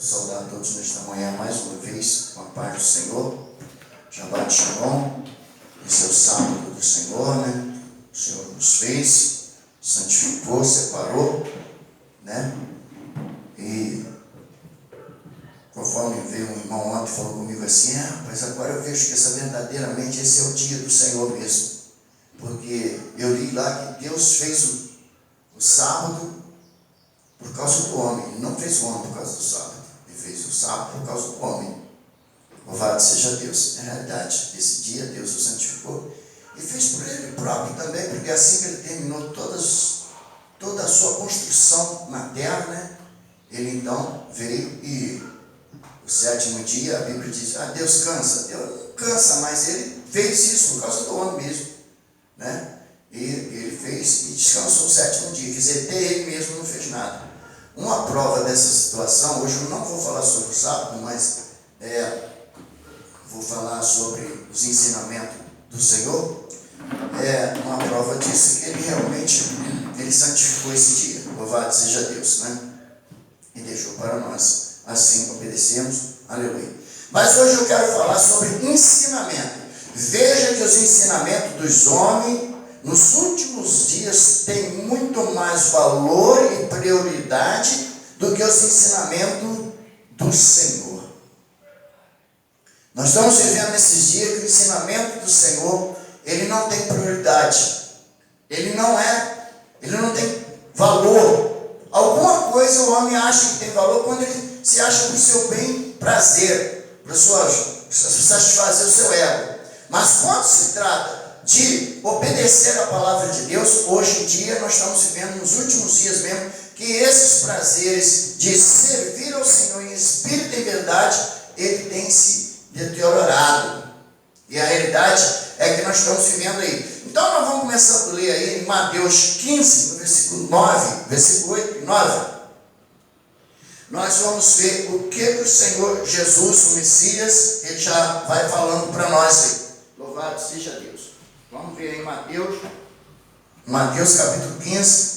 Saudar a todos nesta manhã mais uma vez, com a paz do Senhor. Shabbat Shalom. Esse é o sábado do Senhor, né? O Senhor nos fez, santificou, separou, né? E conforme veio um irmão ontem falou comigo assim, mas agora eu vejo que verdadeiramente esse é o dia do Senhor mesmo. Porque eu li lá que Deus fez o sábado por causa do homem. Ele não fez o homem por causa do sábado. Ele fez o sábado por causa do homem. Louvado seja Deus. Na realidade, esse dia Deus o santificou e fez por ele próprio também, porque assim que ele terminou toda a sua construção na terra, né? Ele então veio e o sétimo dia, a Bíblia diz, Deus cansa. Deus não cansa, mas ele fez isso por causa do homem mesmo, né? E ele fez e descansou o sétimo dia, quer dizer, até ele mesmo não fez nada. Uma prova dessa situação, hoje eu não vou falar sobre o sábado, mas vou falar sobre os ensinamentos do Senhor. Uma prova disso que ele realmente santificou esse dia. Louvado seja Deus, né? E deixou para nós. Assim obedecemos. Aleluia. Mas hoje eu quero falar sobre ensinamento. Veja que os ensinamentos dos homens nos últimos dias têm muito mais valor e prioridade do que os ensinamentos do Senhor. Nós estamos vivendo nesses dias que o ensinamento do Senhor, ele não tem prioridade. Ele não tem valor. Alguma coisa o homem acha que tem valor quando ele se acha para o seu bem prazer, para satisfazer o seu ego. Mas quando se trata de obedecer a palavra de Deus, hoje em dia nós estamos vivendo nos últimos dias mesmo, que esses prazeres de servir ao Senhor em espírito e em verdade, ele tem se deteriorado. E a realidade é que nós estamos vivendo aí. Então nós vamos começar a ler aí em Mateus 15, no versículo 9, versículo 8 e 9. Nós vamos ver o que o Senhor Jesus, o Messias, ele já vai falando para nós aí. Louvado seja Deus. Vamos ver aí Mateus capítulo 15,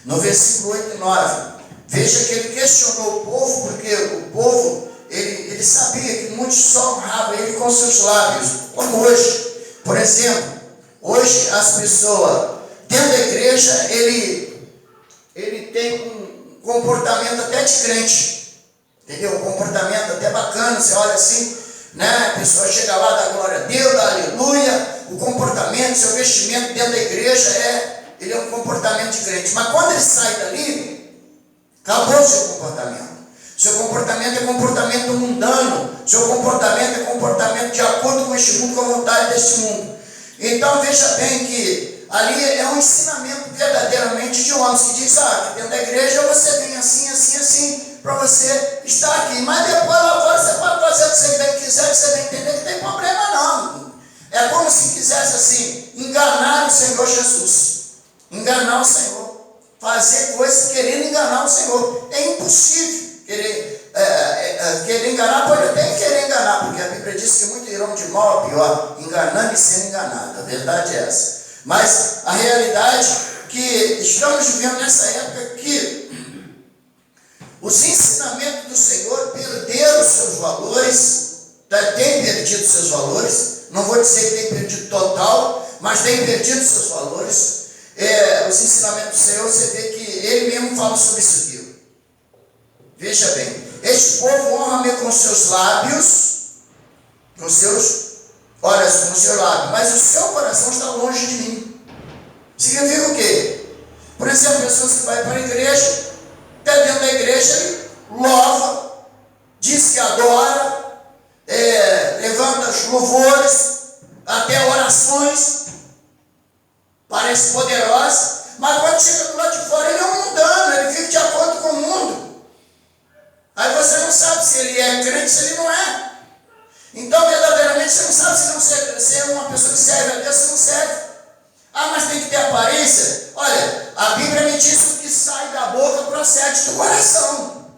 no versículo 8 e 9. Veja que ele questionou o povo, porque o povo, ele sabia que muitos só honravam ele com seus lábios, como hoje. Por exemplo, hoje as pessoas, dentro da igreja, ele tem um comportamento até de crente, entendeu? Um comportamento até bacana, você olha assim, né? A pessoa chega lá, dá glória a Deus, dá aleluia, o comportamento, seu vestimento dentro da igreja ele é um comportamento de crente, mas quando ele sai dali, acabou o seu comportamento. Seu comportamento é comportamento mundano, seu comportamento é comportamento de acordo com este mundo, com a vontade deste mundo. Então veja bem que ali é um ensinamento verdadeiramente de homens que diz, que dentro da igreja você vem assim, assim, assim, para você estar aqui. Mas depois lá fora você pode fazer o que você bem quiser, que você bem entender que não tem problema não. É como se quisesse assim, enganar o Senhor Jesus. Enganar o Senhor. Fazer coisas querendo enganar o Senhor. É impossível querer enganar, pode até querer enganar, porque a Bíblia diz que muito irão de mal a pior, enganando e sendo enganado. A verdade é essa. Mas a realidade é que estamos vivendo nessa época que os ensinamentos do Senhor perderam seus valores, têm perdido seus valores, não vou dizer que tem perdido total, mas tem perdido seus valores. Os ensinamentos do Senhor, você vê que ele mesmo fala sobre isso aqui. Veja bem, este povo honra-me com seus lábios, com seus lábios, mas o seu coração está longe de mim. Significa o quê? Por exemplo, pessoas que vão para a igreja, até dentro da igreja ele louva, diz que adora, levanta os louvores, até orações, parece poderosa, mas quando chega do lado de fora ele é um mundano, ele vive de acordo com o mundo. Aí você não sabe se ele é crente, se ele não é. Então, verdadeiramente, você não sabe se é uma pessoa que serve a Deus, se não serve. Mas tem que ter aparência. Olha, a Bíblia me diz que o que sai da boca procede do coração.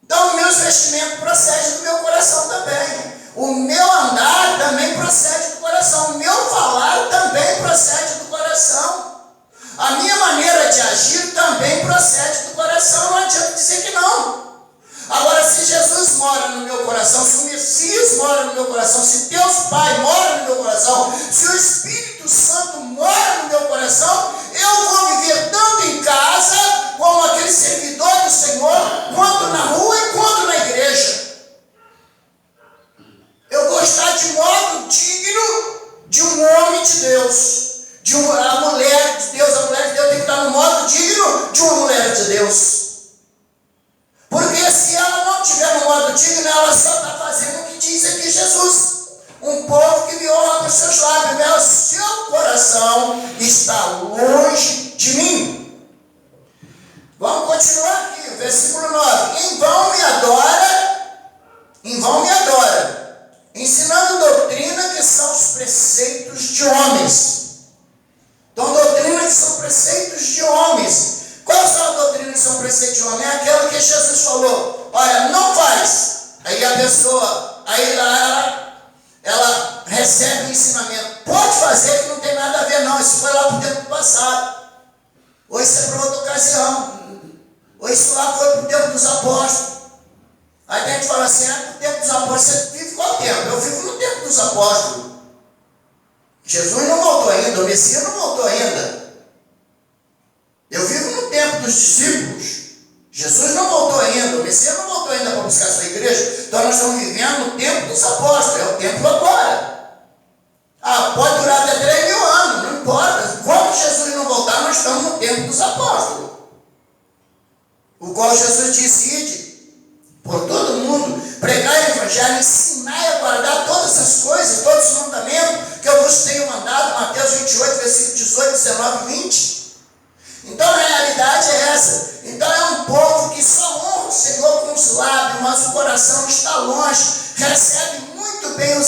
Então, os meus vestimentos procedem do meu coração também. O meu andar também procede do coração. O meu falar também procede do coração. A minha maneira de agir também procede do coração. Não adianta dizer que não. no meu coração, se o Messias mora no meu coração, se Deus Pai mora no meu coração, se o Espírito Santo mora no meu coração, eu vou viver tanto em casa, como aquele servidor do Senhor, quanto na rua e quanto na igreja. Eu vou estar de modo digno de um homem de Deus. A mulher de Deus tem que estar no modo digno de uma mulher de Deus. Porque se ela não estiver no modo digno, ela só está fazendo o que diz aqui Jesus. Um povo que me honra com seus lábios, mas o seu coração está longe de mim. Vamos continuar aqui, o versículo 9. Em vão me adora, ensinando doutrina que são os preceitos de homens. Então, doutrinas que são preceitos de homens. Quais são as doutrinas que são preceitos de homem? É aquela que Jesus falou, olha, não faz. Aí a pessoa, ela recebe o ensinamento. Pode fazer, que não tem nada a ver não. Isso foi lá para o tempo passado. Ou isso é para outra ocasião. Ou isso lá foi para o tempo dos apóstolos. Aí a gente fala assim, para o tempo dos apóstolos, você vive qual tempo? Eu vivo no tempo dos apóstolos. Jesus não voltou ainda, o Messias não voltou ainda. Eu vivo no tempo dos discípulos. Jesus não voltou ainda, o Messias não voltou ainda para buscar a sua igreja. Então nós estamos vivendo no tempo dos apóstolos, é o tempo agora. Pode durar até 3.000 anos, não importa. Quando Jesus não voltar, nós estamos no tempo dos apóstolos. O qual Jesus disse, ide por todo mundo, pregar o evangelho, ensinar e a guardar todas as coisas, todos os mandamentos que eu vos tenho mandado, Mateus 28, versículo 18, 19 e 20. Então a realidade é essa. Então é um povo que só honra o Senhor com os lábios, mas o coração está longe, recebe muito bem os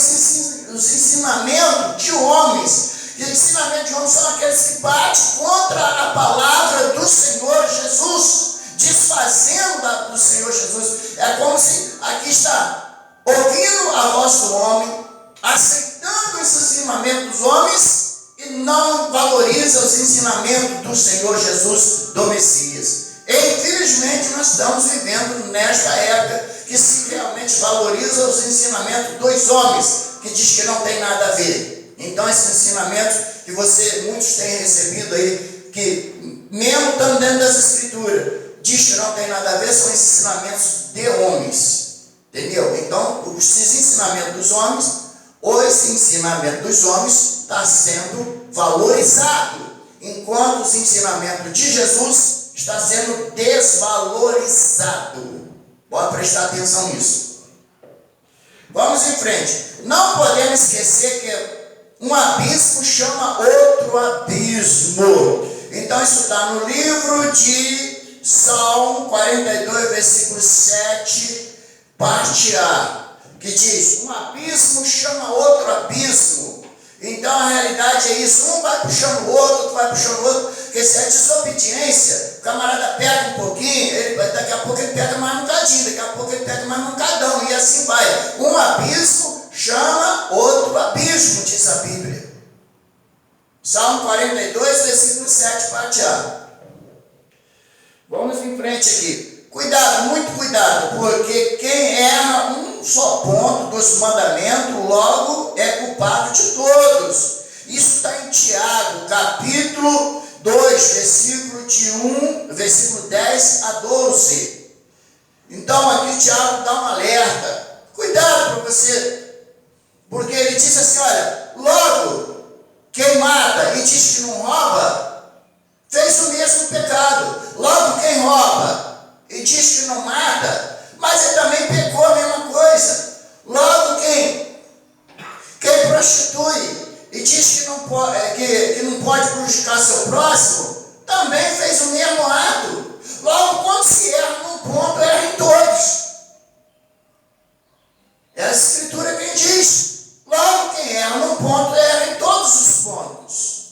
ensinamentos de homens. E os ensinamentos de homens são aqueles que batem contra a palavra do Senhor Jesus, desfazendo do Senhor Jesus. É como se aqui está ouvindo a voz do homem, aceitando os ensinamentos dos homens e não valoriza os ensinamentos do Senhor Jesus, do Messias. E, infelizmente, nós estamos vivendo nesta época que se realmente valoriza os ensinamentos dos homens, que diz que não tem nada a ver. Então, esses ensinamentos que muitos têm recebido aí, que mesmo estando dentro das Escrituras, diz que não tem nada a ver, são ensinamentos de homens. Entendeu? Então, os ensinamentos dos homens, os ensinamentos dos homens está sendo valorizado, enquanto os ensinamentos de Jesus está sendo desvalorizado. Pode prestar atenção nisso. Vamos em frente. Não podemos esquecer que um abismo chama outro abismo. Então isso está no livro de Salmo 42, versículo 7, parte A, que diz, um abismo chama outro abismo. Então a realidade é isso, um vai puxando o outro vai puxando o outro, porque se é desobediência, o camarada pega um pouquinho, daqui a pouco ele pega mais um cadinho, daqui a pouco ele pega mais um cadão, e assim vai. Um abismo chama outro abismo, diz a Bíblia. Salmo 42, versículo 7, parte A. Vamos em frente aqui. Cuidado, muito cuidado, porque quem erra um só ponto dos mandamentos, logo é culpado de todos. Isso está em Tiago, capítulo 2, versículo 10 a 12. Então aqui Tiago dá um alerta. Cuidado para você, porque ele diz assim, olha, logo quem mata e diz que não rouba, fez o mesmo pecado. Logo quem rouba e diz que não mata, mas ele também pecou a mesma coisa. Logo quem prostitui e diz que não pode prejudicar seu próximo, também fez o mesmo ato. Logo, quando se erra num ponto, erra em todos. É a Escritura quem diz. Logo, quem erra num ponto, erra em todos os pontos.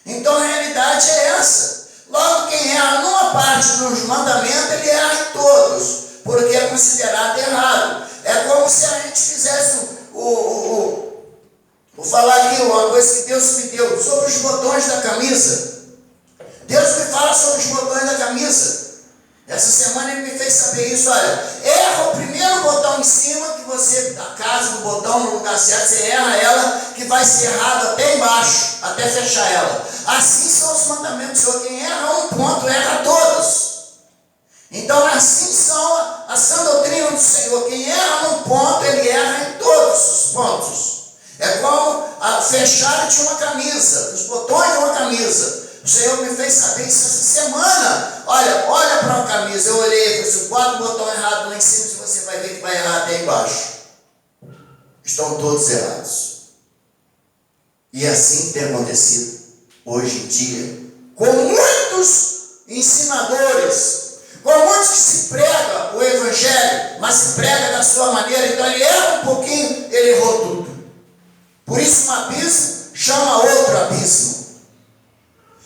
Então, a realidade é essa. Logo, quem erra numa parte dos mandamentos, ele erra em todos, porque é considerado errado. É como se a gente fizesse vou falar aqui uma coisa que Deus me deu, sobre os botões da camisa. Deus me fala sobre os botões da camisa. Essa semana ele me fez saber isso, olha, erra o primeiro botão em cima, que você, da casa, do botão no lugar certo, você erra ela, que vai ser errado até embaixo, até fechar ela. Assim são os mandamentos do Senhor. Quem erra um ponto, erra todos. Então, assim são a sã doutrina do Senhor. Quem erra num ponto, ele erra em todos os pontos. É como a fechada de uma camisa, os botões de uma camisa. O Senhor me fez saber isso essa semana. Olha para uma camisa. Eu olhei e falei assim, guarda o botão errado lá em cima, se você vai ver que vai errar até embaixo. Estão todos errados. E assim tem acontecido hoje em dia com muitos ensinadores, com muitos que se prega o evangelho, mas se prega da sua maneira. Então ele erra um pouquinho, ele errou tudo. Por isso um abismo chama outro abismo.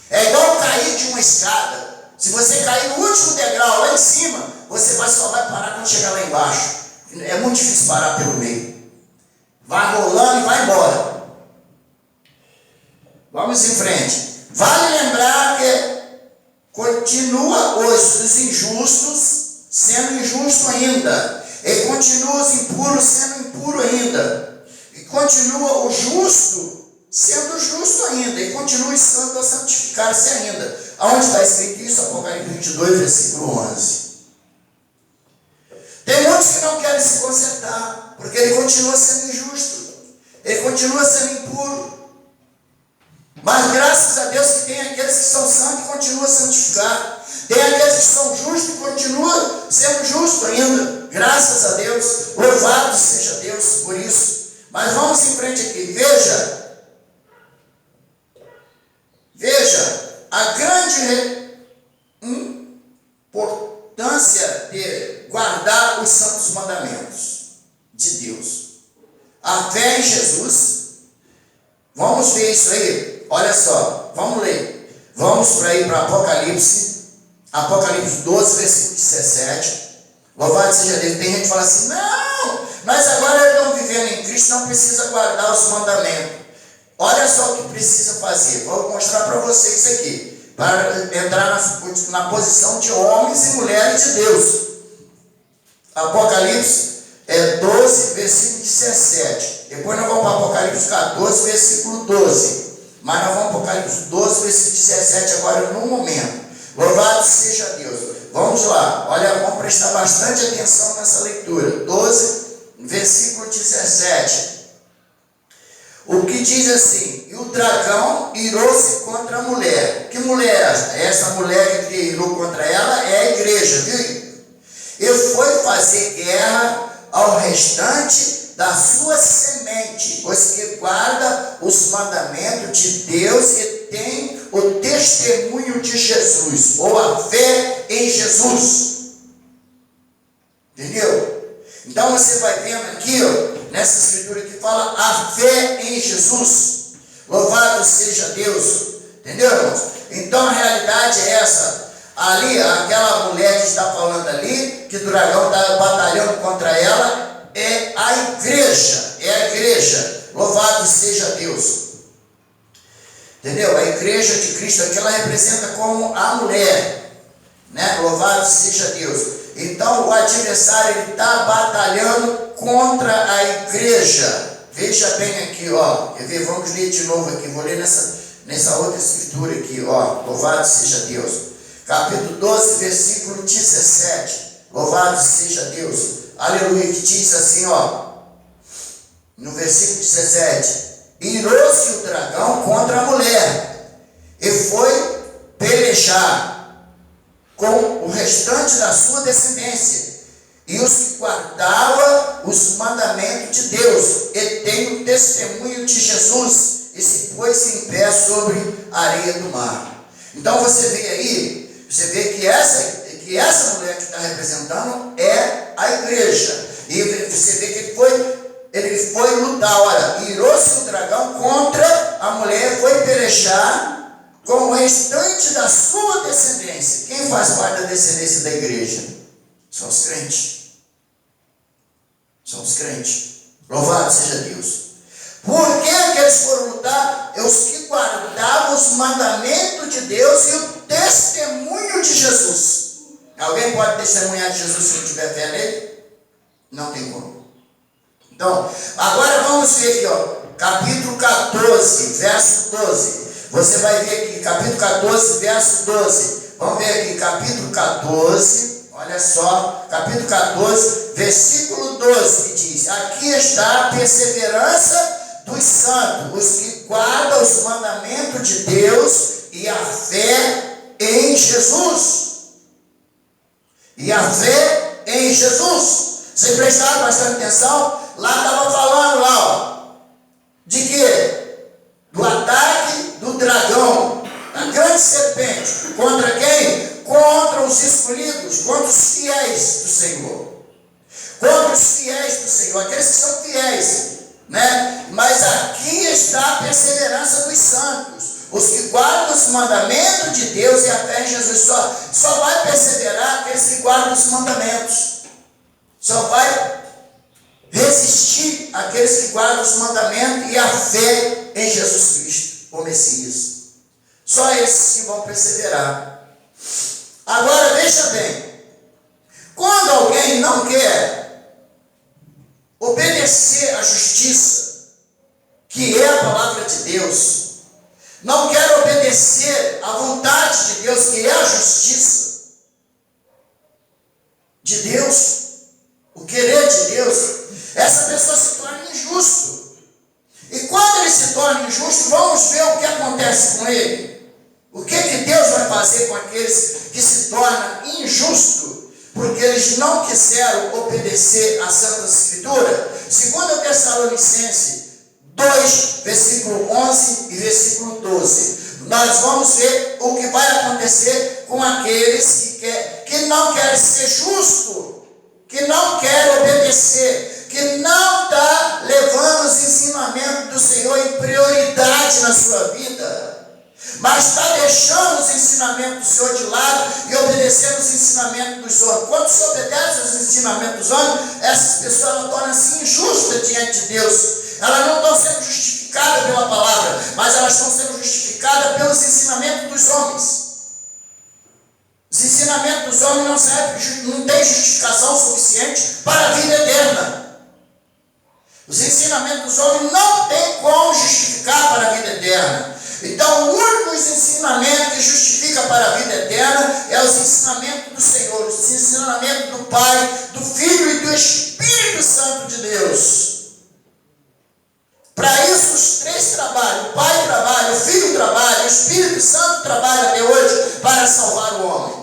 É igual cair de uma escada. Se você cair no último degrau lá em cima, você só vai parar quando chegar lá embaixo. É muito difícil parar pelo meio. Vai rolando e vai embora. Vamos em frente. Vale lembrar que continua os injustos sendo injusto ainda. E continua os impuros sendo impuro ainda. E continua o justo sendo justo ainda, e continue santo a santificar-se ainda. Aonde está escrito isso? Apocalipse 22, versículo 11. Tem muitos que não querem se consertar, porque ele continua sendo injusto, ele continua sendo impuro. Mas graças a Deus que tem aqueles que são santos e continuam a santificar. Tem aqueles que são justos e continuam sendo justos ainda. Graças a Deus, louvado seja Deus por isso. Mas vamos em frente aqui, Veja a grande importância de guardar os santos mandamentos de Deus. A fé em Jesus. Vamos ver isso aí. Olha só, vamos ler. Vamos para Apocalipse 12, versículo 17. Louvado seja Deus. Tem gente que fala assim, não, mas agora estão vivendo em Cristo, não precisa guardar os mandamentos. Olha só o que precisa fazer. Vou mostrar para vocês aqui. Para entrar na posição de homens e mulheres de Deus. Apocalipse 12, versículo 17. Depois nós vamos para Apocalipse 14, versículo 12. Mas nós vamos para Apocalipse 12, versículo 17 agora no momento. Louvado seja Deus. Vamos lá. Olha, vamos prestar bastante atenção nessa leitura. 12, versículo 17. O que diz assim, e o dragão irou-se contra a mulher. Que mulher é essa? Essa mulher que irou contra ela é a igreja, viu? E foi fazer guerra ao restante da sua semente, pois que guarda os mandamentos de Deus e tem o testemunho de Jesus, ou a fé em Jesus. Entendeu? Então você vai vendo aqui, nessa escritura que fala a fé em Jesus. Louvado seja Deus. Entendeu, irmãos? Então a realidade é essa. Ali, aquela mulher que está falando ali, que o dragão está batalhando contra ela, é a igreja. É a igreja. Louvado seja Deus. Entendeu? A igreja de Cristo aqui, ela representa como a mulher. Né? Louvado seja Deus. Então o adversário está batalhando contra a igreja. Veja bem aqui, quer ver? Vamos ler de novo aqui. Vou ler nessa outra escritura aqui, louvado seja Deus. Capítulo 12, versículo 17. Louvado seja Deus. Aleluia, que diz assim, no versículo 17. Irou-se o dragão contra a mulher e foi pelejar com o restante da sua descendência, e os que guardavam os mandamentos de Deus, e tem o testemunho de Jesus, e se pôs em pé sobre a areia do mar. Então você vê aí, você vê que essa mulher que está representando é a igreja, e você vê que ele foi lutar, olha, irou-se o dragão contra a mulher, foi pelejar com o restante da sua descendência. Quem faz parte da descendência da igreja? São os crentes. São os crentes. Louvado seja Deus. Por que eles foram lutar? É os que guardavam os mandamentos de Deus e o testemunho de Jesus. Alguém pode testemunhar de Jesus se não tiver fé nele? Não tem como. Então, agora vamos ver aqui, ó, capítulo 14, verso 12. Você vai ver aqui, capítulo 14, verso 12. Vamos ver aqui, capítulo 14, olha só, capítulo 14, versículo 12, que diz: aqui está a perseverança dos santos, os que guardam os mandamentos de Deus e a fé em Jesus. E a fé em Jesus. Vocês prestaram bastante atenção? Lá estava falando lá, ó, de quê? Do ataque do dragão, da grande serpente. Contra quem? Contra os escolhidos, contra os fiéis do Senhor. Contra os fiéis do Senhor, aqueles que são fiéis, né? Mas aqui está a perseverança dos santos, os que guardam os mandamentos de Deus e a fé em Jesus. Só vai perseverar aqueles que guardam os mandamentos. Só vai resistir aqueles que guardam os mandamentos e a fé em Jesus Cristo, o Messias. Só esses que vão perseverar. Agora veja bem, quando alguém não quer obedecer à justiça, que é a palavra de Deus, não quer obedecer à vontade de Deus, que é a justiça de Deus, o querer de Deus, essa pessoa se torna injusto. E quando ele se torna injusto, vamos ver o que acontece com ele. O que Deus vai fazer com aqueles que se tornam injustos, porque eles não quiseram obedecer à Santa Escritura? 2 Tessalonicenses 2, versículo 11 e versículo 12. Nós vamos ver o que vai acontecer com aqueles que não querem ser justos, que não quer obedecer, que não está levando os ensinamentos do Senhor em prioridade na sua vida, mas está deixando os ensinamentos do Senhor de lado e obedecendo os ensinamentos dos homens. Quando se obedece aos ensinamentos dos homens, essas pessoas tornam-se injustas diante de Deus. Elas não estão sendo justificadas pela palavra, mas elas estão sendo justificadas pelos ensinamentos dos homens. Os ensinamentos dos homens não servem, não tem justificação suficiente para a vida eterna. Os ensinamentos dos homens não tem como justificar para a vida eterna. Então, o único ensinamento que justifica para a vida eterna é os ensinamentos do Senhor, os ensinamentos do Pai, do Filho e do Espírito Santo de Deus. Para isso, os três trabalham: o Pai trabalha, o Filho trabalha, o Espírito Santo trabalha até hoje para salvar o homem.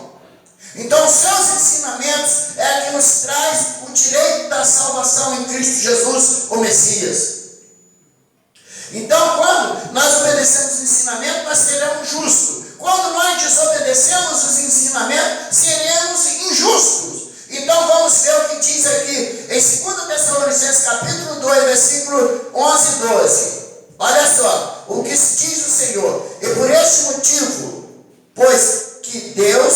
Então, os seus ensinamentos é que nos traz o direito da salvação em Cristo Jesus, o Messias. Então, quando nós obedecemos os ensinamentos, nós seremos justos. Quando nós desobedecemos os ensinamentos, seremos injustos. Então, vamos ver o que diz aqui em 2 Tessalonicenses capítulo 2, versículo 11 e 12. Olha só, o que diz o Senhor: e por este motivo, pois que Deus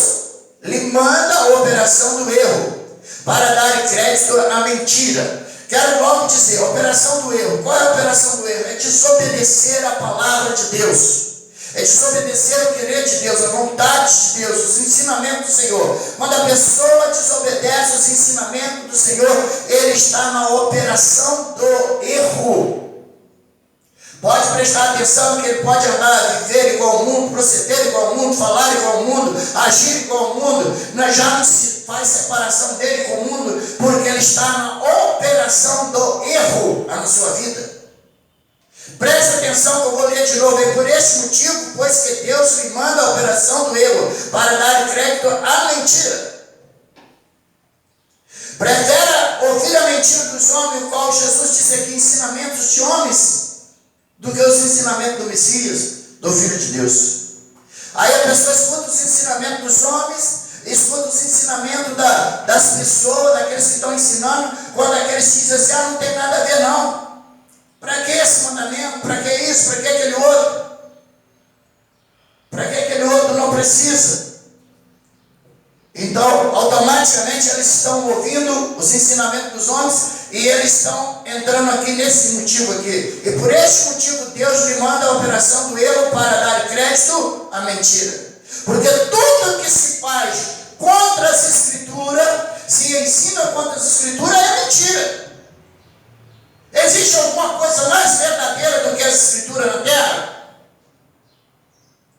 lhe manda a operação do erro, para dar crédito à mentira. Quero logo dizer, operação do erro. Qual é a operação do erro? É desobedecer a palavra de Deus. É desobedecer o querer de Deus, a vontade de Deus, os ensinamentos do Senhor. Quando a pessoa desobedece os ensinamentos do Senhor, ele está na operação do erro. Pode prestar atenção que ele pode andar, viver igual ao mundo, proceder igual ao mundo, falar igual ao mundo, agir igual ao mundo. Já não se faz separação dele com o mundo, porque ele está na operação do erro na sua vida. Preste atenção que eu vou ler de novo. E por este motivo, pois que Deus lhe manda a operação do erro, para dar crédito à mentira. Prefere ouvir a mentira dos homens, o qual Jesus disse aqui, ensinamentos de homens, do que os ensinamentos do Messias, do Filho de Deus. Aí a pessoa escuta os ensinamentos dos homens, escuta os ensinamentos das pessoas, daqueles que estão ensinando, quando aqueles dizem assim: não tem nada a ver não. Para que esse mandamento? Para que isso? Para que aquele outro? Para que aquele outro não precisa? Então, automaticamente eles estão ouvindo os ensinamentos dos homens e eles estão entrando aqui nesse motivo aqui. E por este motivo Deus lhe manda a operação do erro para dar crédito à mentira. Porque tudo que se faz contra as Escrituras, se ensina contra as Escrituras, é mentira. Existe alguma coisa mais verdadeira do que as Escrituras na terra?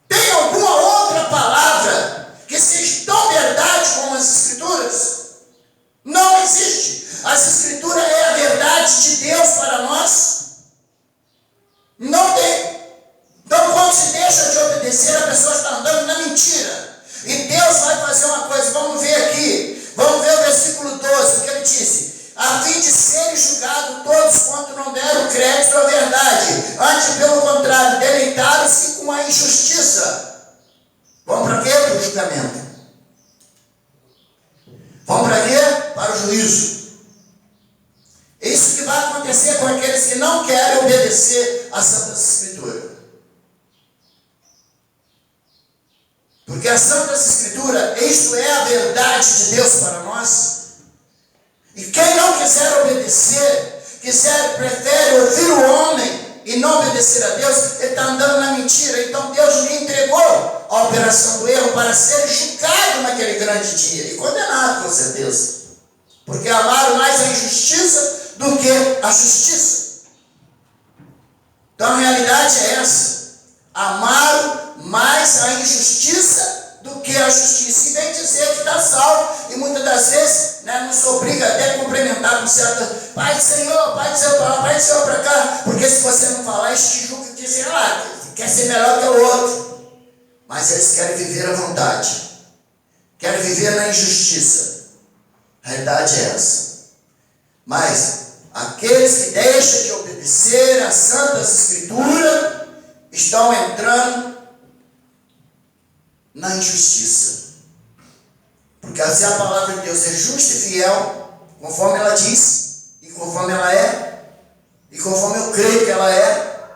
Tem alguma outra palavra que seja tão verdade como as Escrituras? Não existe. As Escrituras é a verdade de Deus para nós. Não tem. Então, quando se deixa de obedecer, a pessoa está andando na mentira. E Deus vai fazer uma coisa. Vamos ver aqui. Vamos ver o versículo 12, o que ele disse. A fim de serem julgados todos quanto não deram crédito à verdade. Antes, pelo contrário, deleitaram-se com a injustiça. Vamos para quê? Para o julgamento. Vamos para quê? Para o juízo. Isso que vai acontecer com aqueles que não querem obedecer às Santas Escrituras. Porque as Santas Escrituras, isto é a verdade de Deus para nós. E quem não quiser obedecer, prefere ouvir o homem e não obedecer a Deus, ele está andando na mentira. Então Deus lhe entregou a operação do erro para ser julgado naquele grande dia. E condenado, com certeza. Porque amaram mais a injustiça do que a justiça. Então a realidade é essa. Amaram mais a injustiça do que a justiça. E vem dizer que está salvo. E muitas das vezes nos obriga até a complementar com certa Pai do Senhor, Pai do Senhor para lá, Pai do Senhor para cá. Porque se você não falar, eles te julgam e dizem, quer ser melhor que o outro. Mas eles querem viver à vontade. Querem viver na injustiça. A realidade é essa. Mas aqueles que deixam de obedecer às Santas Escrituras estão entrando na injustiça. Porque se a palavra de Deus é justa e fiel, conforme ela diz, e conforme ela é, e conforme eu creio que ela é,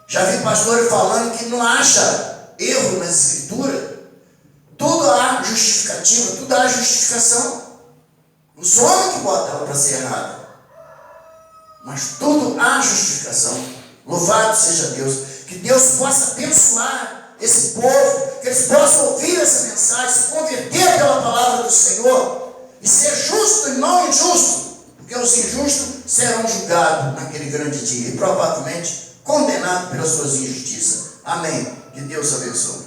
já vi pastores falando que não acha erro nas Escrituras, tudo há justificativa, tudo há justificação. Os homens que botam ela para ser errada. Mas tudo há justificação. Louvado seja Deus. Que Deus possa abençoar esse povo, que eles possam ouvir essa mensagem, se converter pela palavra do Senhor e ser justo e não injusto, porque os injustos serão julgados naquele grande dia e provavelmente condenados pelas suas injustiças. Amém. Que Deus abençoe.